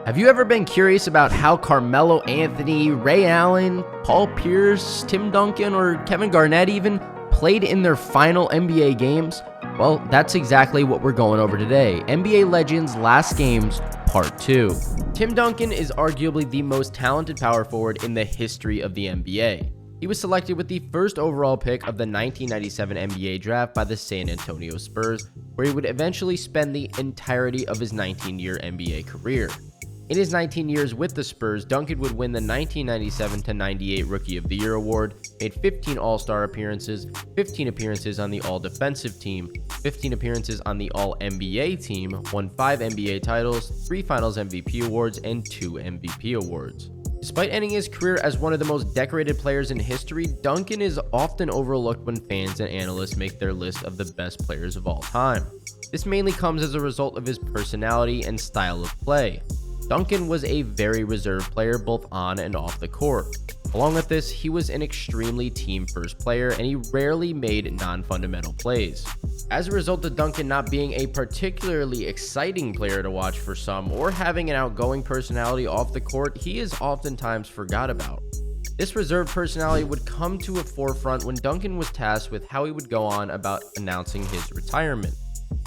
Have you ever been curious about how Carmelo Anthony, Ray Allen, Paul Pierce, Tim Duncan, or Kevin Garnett even played in their final NBA games? Well, that's exactly what we're going over today. NBA Legends Last Games, Part 2. Tim Duncan is arguably the most talented power forward in the history of the NBA. He was selected with the first overall pick of the 1997 NBA draft by the San Antonio Spurs, where he would eventually spend the entirety of his 19-year NBA career. In his 19 years with the Spurs, Duncan would win the 1997-98 Rookie of the Year award, made 15 All-Star appearances, 15 appearances on the All-Defensive team, 15 appearances on the All-NBA team, won 5 NBA titles, 3 Finals MVP awards, and 2 MVP awards. Despite ending his career as one of the most decorated players in history, Duncan is often overlooked when fans and analysts make their list of the best players of all time. This mainly comes as a result of his personality and style of play. Duncan was a very reserved player both on and off the court. Along with this, he was an extremely team-first player and he rarely made non-fundamental plays. As a result of Duncan not being a particularly exciting player to watch for some or having an outgoing personality off the court, he is oftentimes forgot about. This reserved personality would come to a forefront when Duncan was tasked with how he would go on about announcing his retirement.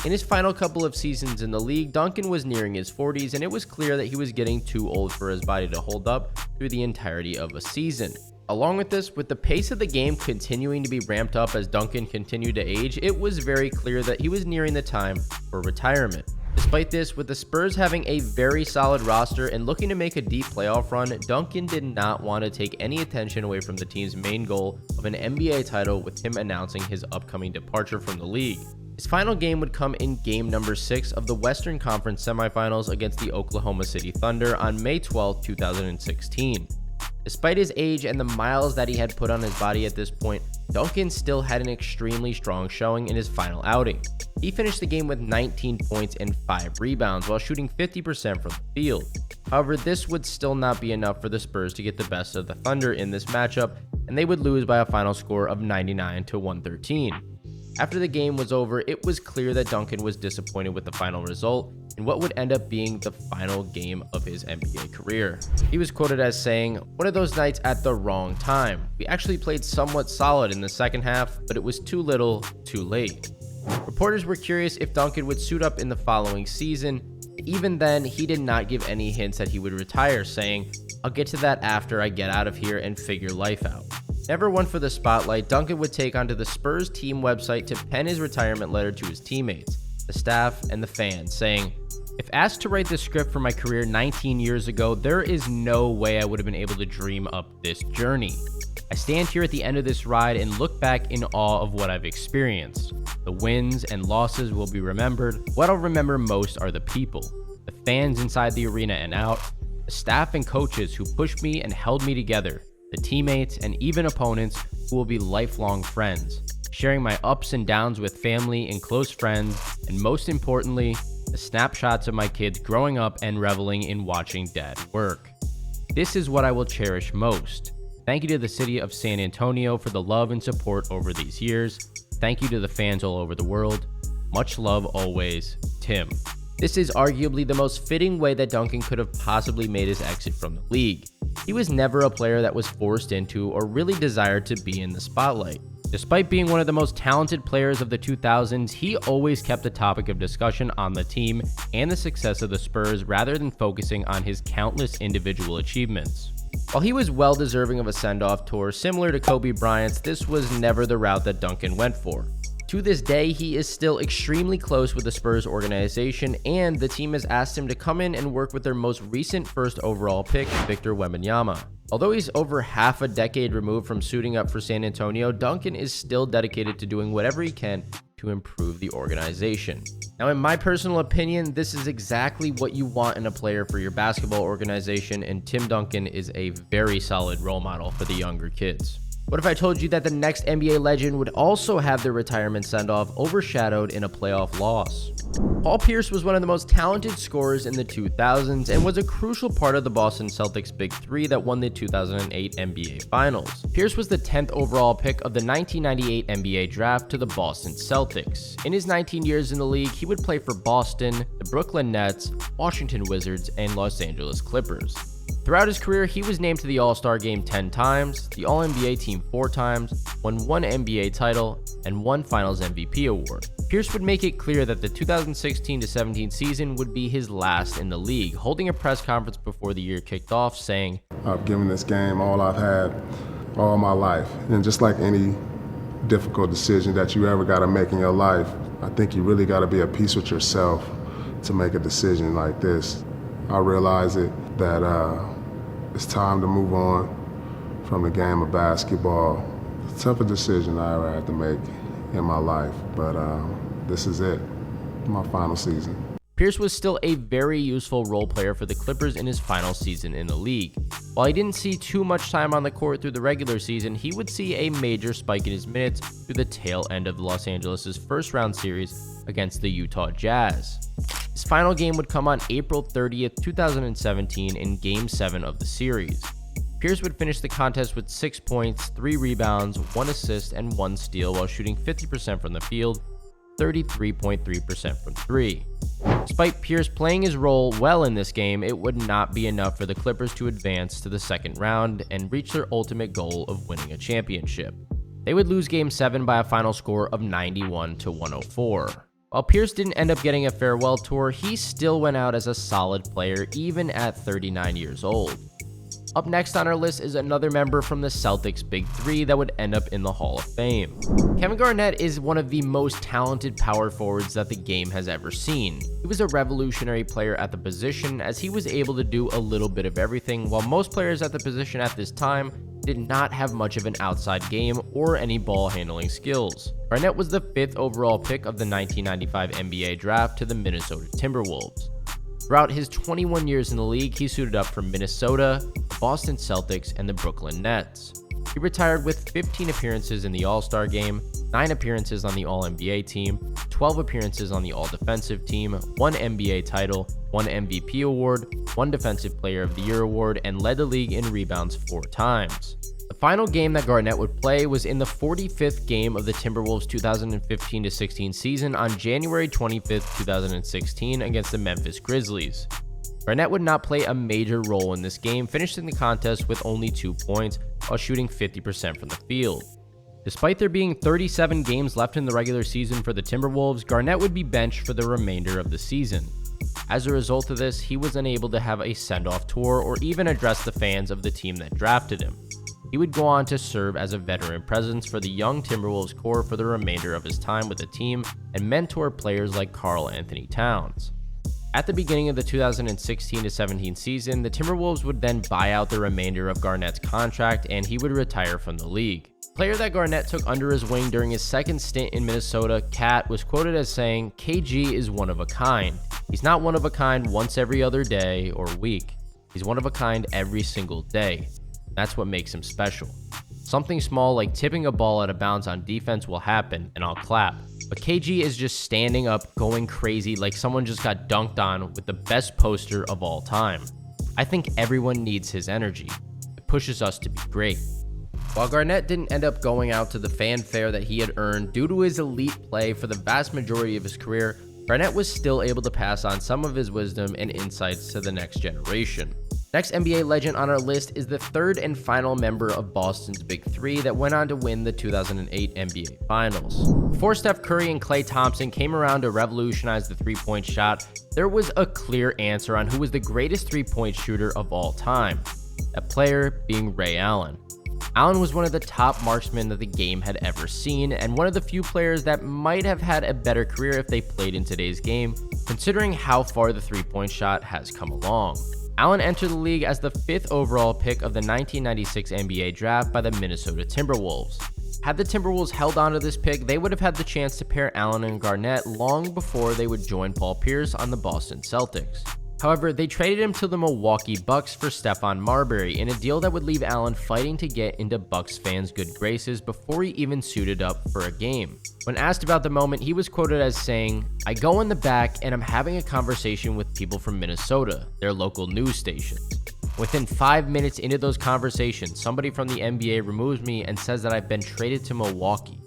In his final couple of seasons in the league, Duncan was nearing his 40s and it was clear that he was getting too old for his body to hold up through the entirety of a season. Along with this, with the pace of the game continuing to be ramped up as Duncan continued to age, it was very clear that he was nearing the time for retirement. Despite this, with the Spurs having a very solid roster and looking to make a deep playoff run, Duncan did not want to take any attention away from the team's main goal of an NBA title with him announcing his upcoming departure from the league. His final game would come in game number 6 of the Western Conference semifinals against the Oklahoma City Thunder on May 12, 2016. Despite his age and the miles that he had put on his body at this point, Duncan still had an extremely strong showing in his final outing. He finished the game with 19 points and 5 rebounds while shooting 50% from the field. However, this would still not be enough for the Spurs to get the best of the Thunder in this matchup, and they would lose by a final score of 99-113. After the game was over, it was clear that Duncan was disappointed with the final result in what would end up being the final game of his NBA career. He was quoted as saying, "One of those nights at the wrong time. We actually played somewhat solid in the second half, but it was too little, too late." Reporters were curious if Duncan would suit up in the following season. Even then, he did not give any hints that he would retire, saying, "I'll get to that after I get out of here and figure life out." Never one for the spotlight, Duncan would take onto the Spurs team website to pen his retirement letter to his teammates, the staff, and the fans, saying, "If asked to write the script for my career 19 years ago, there is no way I would have been able to dream up this journey. I stand here at the end of this ride and look back in awe of what I've experienced. The wins and losses will be remembered. What I'll remember most are the people, the fans inside the arena and out, the staff and coaches who pushed me and held me together, the teammates and even opponents who will be lifelong friends, sharing my ups and downs with family and close friends, and most importantly, the snapshots of my kids growing up and reveling in watching dad work. This is what I will cherish most. Thank you to the city of San Antonio for the love and support over these years. Thank you to the fans all over the world. Much love always, Tim." This is arguably the most fitting way that Duncan could have possibly made his exit from the league. He was never a player that was forced into or really desired to be in the spotlight. Despite being one of the most talented players of the 2000s, he always kept the topic of discussion on the team and the success of the Spurs rather than focusing on his countless individual achievements. While he was well deserving of a send-off tour similar to Kobe Bryant's, this was never the route that Duncan went for. To this day, he is still extremely close with the Spurs organization, and the team has asked him to come in and work with their most recent first overall pick, Victor Wembanyama. Although he's over half a decade removed from suiting up for San Antonio, Duncan is still dedicated to doing whatever he can to improve the organization. Now, in my personal opinion, this is exactly what you want in a player for your basketball organization, and Tim Duncan is a very solid role model for the younger kids. What if I told you that the next NBA legend would also have their retirement send-off overshadowed in a playoff loss? Paul Pierce was one of the most talented scorers in the 2000s and was a crucial part of the Boston Celtics Big Three that won the 2008 NBA Finals. Pierce was the 10th overall pick of the 1998 NBA Draft to the Boston Celtics. In his 19 years in the league, he would play for Boston, the Brooklyn Nets, Washington Wizards, and Los Angeles Clippers. Throughout his career, he was named to the All-Star Game 10 times, the All-NBA team 4 times, won 1 NBA title, and 1 Finals MVP award. Pierce would make it clear that the 2016-17 season would be his last in the league, holding a press conference before the year kicked off saying, "I've given this game all I've had all my life, and just like any difficult decision that you ever got to make in your life, I think you really got to be at peace with yourself to make a decision like this. I realize that it's time to move on from the game of basketball. It's the toughest decision I ever had to make in my life, but this is it, my final season." Pierce was still a very useful role player for the Clippers in his final season in the league. While he didn't see too much time on the court through the regular season, he would see a major spike in his minutes through the tail end of Los Angeles' first-round series against the Utah Jazz. His final game would come on April 30th, 2017 in Game 7 of the series. Pierce would finish the contest with 6 points, 3 rebounds, 1 assist, and 1 steal while shooting 50% from the field, 33.3% from 3. Despite Pierce playing his role well in this game, it would not be enough for the Clippers to advance to the second round and reach their ultimate goal of winning a championship. They would lose Game 7 by a final score of 91-104. While Pierce didn't end up getting a farewell tour, he still went out as a solid player even at 39 years old. Up next on our list is another member from the Celtics Big Three that would end up in the Hall of Fame. Kevin Garnett is one of the most talented power forwards that the game has ever seen. He was a revolutionary player at the position as he was able to do a little bit of everything, while most players at the position at this time did not have much of an outside game or any ball handling skills. Garnett was the 5th overall pick of the 1995 NBA Draft to the Minnesota Timberwolves. Throughout his 21 years in the league, he suited up for Minnesota, the Boston Celtics, and the Brooklyn Nets. He retired with 15 appearances in the All-Star Game, 9 appearances on the All-NBA team, 12 appearances on the All-Defensive team, 1 NBA title, 1 MVP award, 1 Defensive Player of the Year award, and led the league in rebounds 4 times. The final game that Garnett would play was in the 45th game of the Timberwolves' 2015-16 season on January 25th, 2016 against the Memphis Grizzlies. Garnett would not play a major role in this game, finishing the contest with only 2 points while shooting 50% from the field. Despite there being 37 games left in the regular season for the Timberwolves, Garnett would be benched for the remainder of the season. As a result of this, he was unable to have a send-off tour or even address the fans of the team that drafted him. He would go on to serve as a veteran presence for the young Timberwolves core for the remainder of his time with the team and mentor players like Karl Anthony Towns. At the beginning of the 2016-17 season, the Timberwolves would then buy out the remainder of Garnett's contract and he would retire from the league. The player that Garnett took under his wing during his second stint in Minnesota, Cat, was quoted as saying, "KG is one of a kind. He's not one of a kind once every other day or week. He's one of a kind every single day. That's what makes him special. Something small like tipping a ball out of bounds on defense will happen and I'll clap. But KG is just standing up, going crazy like someone just got dunked on with the best poster of all time. I think everyone needs his energy. It pushes us to be great." While Garnett didn't end up going out to the fanfare that he had earned due to his elite play for the vast majority of his career, Garnett was still able to pass on some of his wisdom and insights to the next generation. Next NBA legend on our list is the 3rd and final member of Boston's Big Three that went on to win the 2008 NBA Finals. Before Steph Curry and Klay Thompson came around to revolutionize the three-point shot, there was a clear answer on who was the greatest three-point shooter of all time, that player being Ray Allen. Allen was one of the top marksmen that the game had ever seen, and one of the few players that might have had a better career if they played in today's game, considering how far the three-point shot has come along. Allen entered the league as the 5th overall pick of the 1996 NBA Draft by the Minnesota Timberwolves. Had the Timberwolves held on to this pick, they would have had the chance to pair Allen and Garnett long before they would join Paul Pierce on the Boston Celtics. However, they traded him to the Milwaukee Bucks for Stephon Marbury in a deal that would leave Allen fighting to get into Bucks fans' good graces before he even suited up for a game. When asked about the moment, he was quoted as saying, "I go in the back and I'm having a conversation with people from Minnesota, their local news station. Within 5 minutes into those conversations, somebody from the NBA removes me and says that I've been traded to Milwaukee.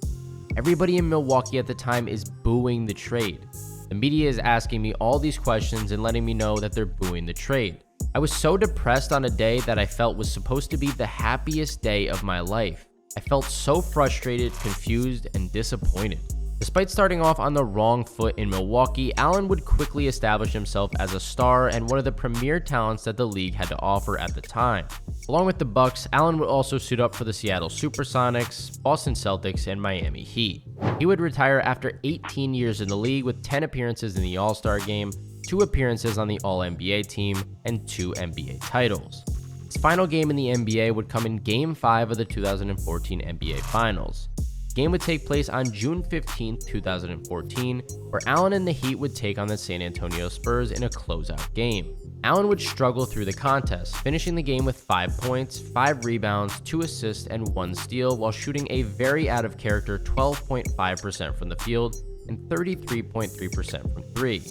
Everybody in Milwaukee at the time is booing the trade. The media is asking me all these questions and letting me know that they're booing the trade. I was so depressed on a day that I felt was supposed to be the happiest day of my life. I felt so frustrated, confused, and disappointed." Despite starting off on the wrong foot in Milwaukee, Allen would quickly establish himself as a star and one of the premier talents that the league had to offer at the time. Along with the Bucks, Allen would also suit up for the Seattle Supersonics, Boston Celtics, and Miami Heat. He would retire after 18 years in the league with 10 appearances in the All-Star Game, 2 appearances on the All-NBA team, and 2 NBA titles. His final game in the NBA would come in Game 5 of the 2014 NBA Finals. The game would take place on June 15, 2014, where Allen and the Heat would take on the San Antonio Spurs in a closeout game. Allen would struggle through the contest, finishing the game with 5 points, 5 rebounds, 2 assists, and 1 steal while shooting a very out-of-character 12.5% from the field and 33.3% from 3.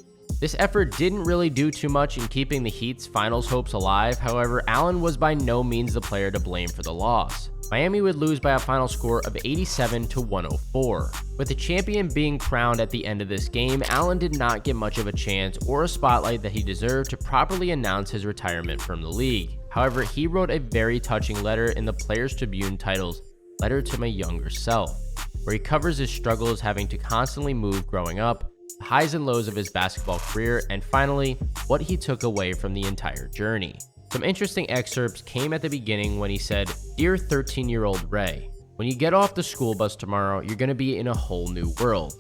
This effort didn't really do too much in keeping the Heat's finals hopes alive. However, Allen was by no means the player to blame for the loss. Miami would lose by a final score of 87-104. With the champion being crowned at the end of this game, Allen did not get much of a chance or a spotlight that he deserved to properly announce his retirement from the league. However, he wrote a very touching letter in the Players Tribune titled "Letter to My Younger Self," where he covers his struggles having to constantly move growing up, the highs and lows of his basketball career, and finally, what he took away from the entire journey. Some interesting excerpts came at the beginning when he said, "Dear 13-year-old Ray, when you get off the school bus tomorrow, you're going to be in a whole new world.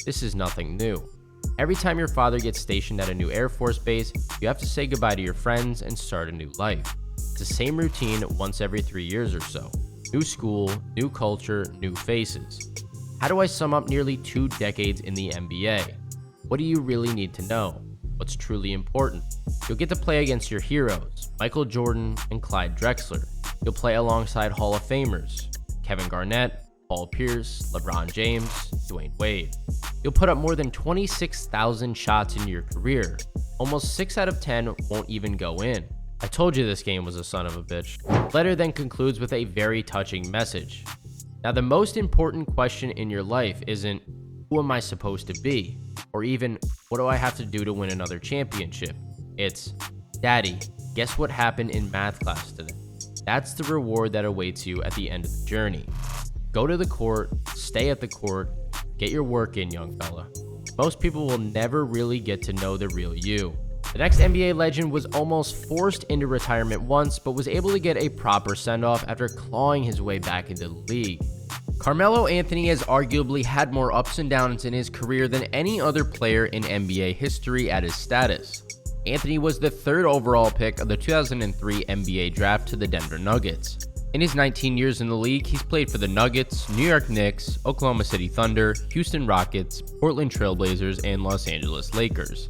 This is nothing new. Every time your father gets stationed at a new Air Force base, you have to say goodbye to your friends and start a new life. It's the same routine once every 3 years or so. New school, new culture, new faces. How do I sum up nearly 2 decades in the NBA? What do you really need to know? What's truly important? You'll get to play against your heroes, Michael Jordan and Clyde Drexler. You'll play alongside Hall of Famers, Kevin Garnett, Paul Pierce, LeBron James, Dwayne Wade. You'll put up more than 26,000 shots in your career. Almost 6 out of 10 won't even go in. I told you this game was a son of a bitch." The letter then concludes with a very touching message. Now, the most important question in your life isn't, "Who am I supposed to be?" or even, "What do I have to do to win another championship?" It's, "Daddy, guess what happened in math class today?" That's the reward that awaits you at the end of the journey. Go to the court, stay at the court, get your work in, young fella. Most people will never really get to know the real you. The next NBA legend was almost forced into retirement once, but was able to get a proper send-off after clawing his way back into the league. Carmelo Anthony has arguably had more ups and downs in his career than any other player in NBA history at his status. Anthony was the 3rd overall pick of the 2003 NBA draft to the Denver Nuggets. In his 19 years in the league, he's played for the Nuggets, New York Knicks, Oklahoma City Thunder, Houston Rockets, Portland Trail Blazers, and Los Angeles Lakers.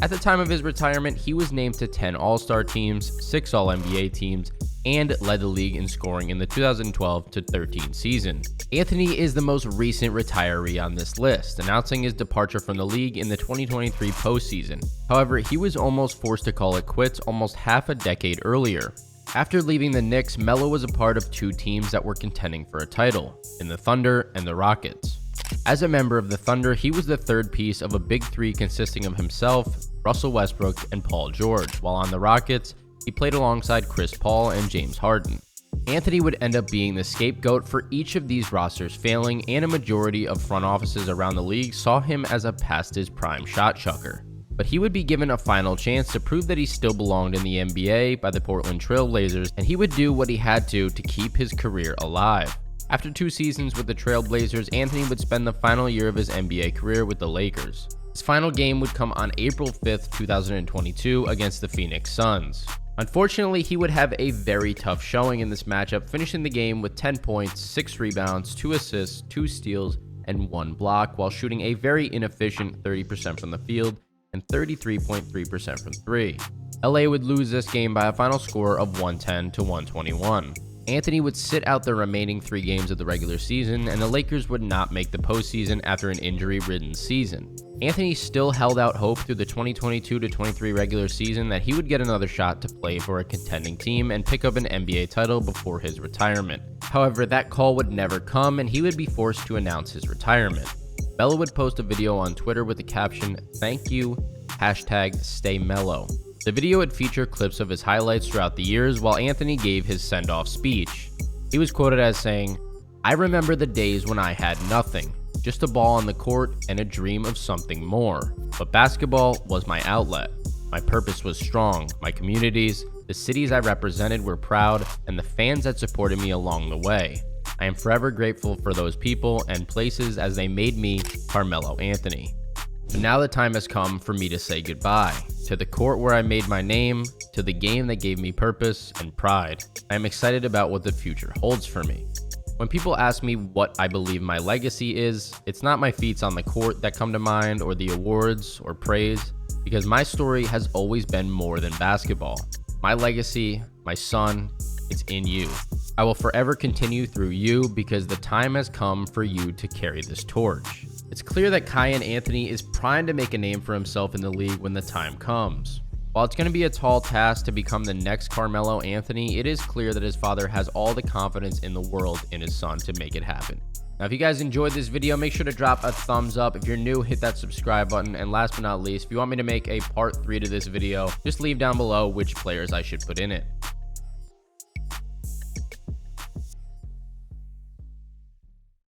At the time of his retirement, he was named to 10 All-Star teams, 6 All-NBA teams, and led the league in scoring in the 2012-13 season. Anthony is the most recent retiree on this list, announcing his departure from the league in the 2023 postseason. However, he was almost forced to call it quits almost half a decade earlier. After leaving the Knicks, Melo was a part of 2 teams that were contending for a title, in the Thunder and the Rockets. As a member of the Thunder, he was the 3rd piece of a big 3 consisting of himself, Russell Westbrook, and Paul George, while on the Rockets, he played alongside Chris Paul and James Harden. Anthony would end up being the scapegoat for each of these rosters failing, and a majority of front offices around the league saw him as a past his prime shot chucker. But he would be given a final chance to prove that he still belonged in the NBA by the Portland Trail Blazers, and he would do what he had to keep his career alive. After 2 seasons with the Trail Blazers, Anthony would spend the final year of his NBA career with the Lakers. His final game would come on April 5th, 2022 against the Phoenix Suns. Unfortunately, he would have a very tough showing in this matchup, finishing the game with 10 points, 6 rebounds, 2 assists, 2 steals, and 1 block, while shooting a very inefficient 30% from the field and 33.3% from 3. LA would lose this game by a final score of 110 to 121. Anthony would sit out the remaining 3 games of the regular season, and the Lakers would not make the postseason after an injury-ridden season. Anthony still held out hope through the 2022-23 regular season that he would get another shot to play for a contending team and pick up an NBA title before his retirement. However, that call would never come, and he would be forced to announce his retirement. Melo would post a video on Twitter with the caption, "Thank you, #StayMelo." The video would feature clips of his highlights throughout the years while Anthony gave his send-off speech. He was quoted as saying, "I remember the days when I had nothing, just a ball on the court and a dream of something more. But basketball was my outlet. My purpose was strong, my communities, the cities I represented were proud, and the fans that supported me along the way. I am forever grateful for those people and places as they made me Carmelo Anthony. But now the time has come for me to say goodbye to the court where I made my name, to the game that gave me purpose and pride. I am excited about what the future holds for me. When people ask me what I believe my legacy is, it's not my feats on the court that come to mind or the awards or praise, because my story has always been more than basketball. My legacy, my son, it's in you. I will forever continue through you because the time has come for you to carry this torch." It's clear that Kiyan Anthony is primed to make a name for himself in the league when the time comes. While it's going to be a tall task to become the next Carmelo Anthony, it is clear that his father has all the confidence in the world in his son to make it happen. Now, if you guys enjoyed this video, make sure to drop a thumbs up. If you're new, hit that subscribe button. And last but not least, if you want me to make a part 3 to this video, just leave down below which players I should put in it.